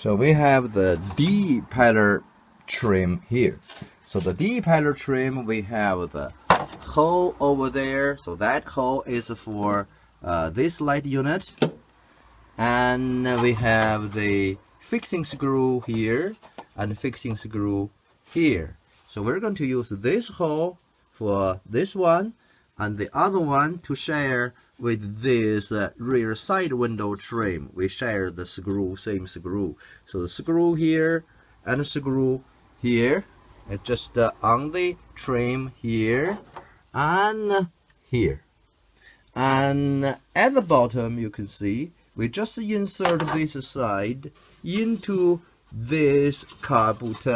So we have the D-pillar trim here. So the D-pillar trim, we have the hole over there. So that hole is for this light unit. And we have the fixing screw here and fixing screw here. So we're going to use this hole for this one and the other one to share with this rear side window trim. We share the screw, same screw. So the screw here and the screw here, just on the trim here and here. And at the bottom you can see we just insert this side into this car boot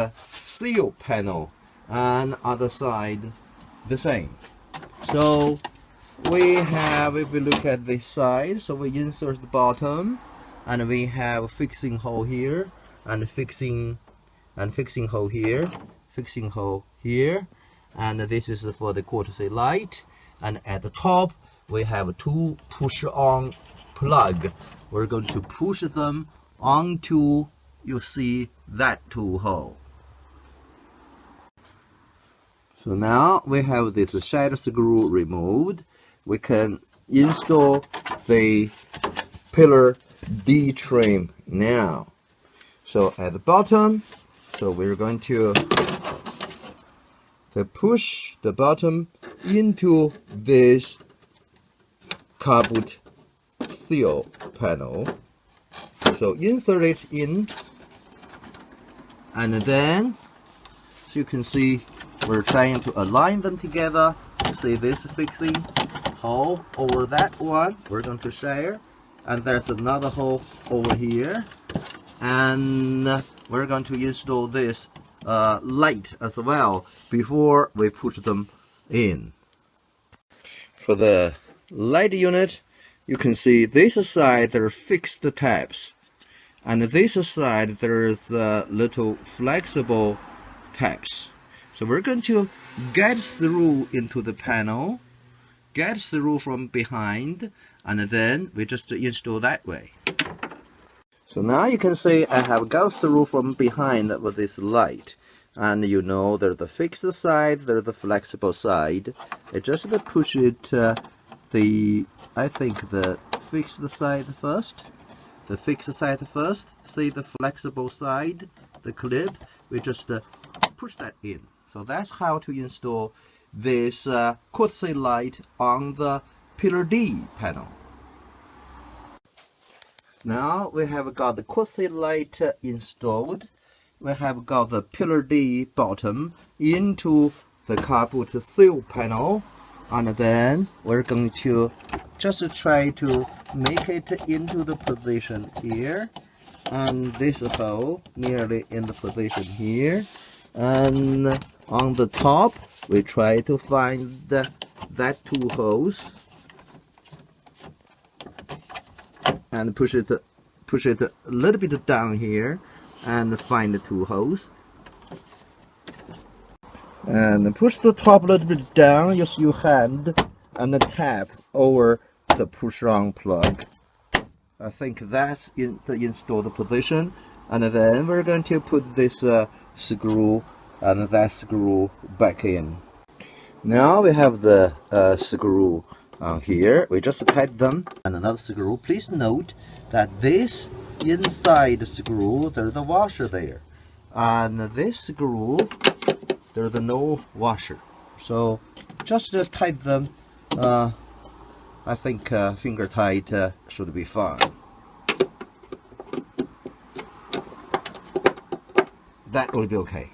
seal panel, and other side the same. So we have, if we look at this side, so we insert the bottom, and we have a fixing hole here, and fixing hole here, fixing hole here, and this is for the courtesy light. And at the top we have two push-on plug. We're going to push them onto, you see, that two hole. So now we have this side screw removed. We can install the pillar D trim now. So at the bottom, so we're going to push the bottom into this car boot seal panel. So insert it in, and then, so you can see, we're trying to align them together. See this fixing hole over that one, we're going to share, and there's another hole over here, and we're going to install this light as well before we put them in. For the light unit, you can see this side there are fixed tabs, and this side there's the little flexible tabs. So we're going to get through into the panel, get through from behind, and then we just install that way. So now you can see I have got through from behind with this light, and you know there's the fixed side, there's the flexible side. I just push it I think the fixed side first. The fixed side first. See the flexible side, the clip, we just push that in. So that's how to install this courtesy light on the pillar D panel. Now we have got the courtesy light installed. We have got the pillar D bottom into the car boot seal panel, and then we're going to just try to make it into the position here, and this hole nearly in the position here, and on the top we try to find that two holes and push it a little bit down here and find the two holes, and push the top a little bit down, use your hand and tap over the push-on plug. I think that's in the installed position, and then we're going to put this screw and that screw back in. Now we have the screw on here, we just tighten them, and another screw. Please note that this inside screw, there's the washer there, and this screw there's no washer, so just tighten them. I think finger tight should be fine. That will be okay.